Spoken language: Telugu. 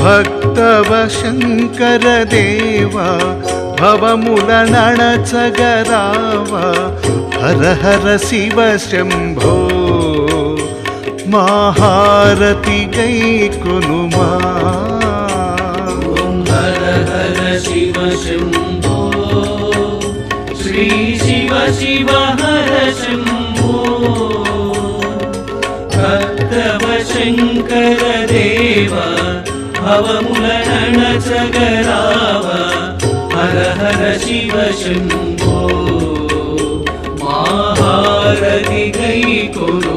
భక్తవ శంకర దేవా భవములనణచగరావా హర హర శివ శంభో మహారతి గై కొనుమా. హర హర శివ శంభో శ్రీ శివ శివ హర శంభో భక్తవ శంకర దేవా భవములనణచగరావా హర హర శివ శంభో మహారతి గై కొను.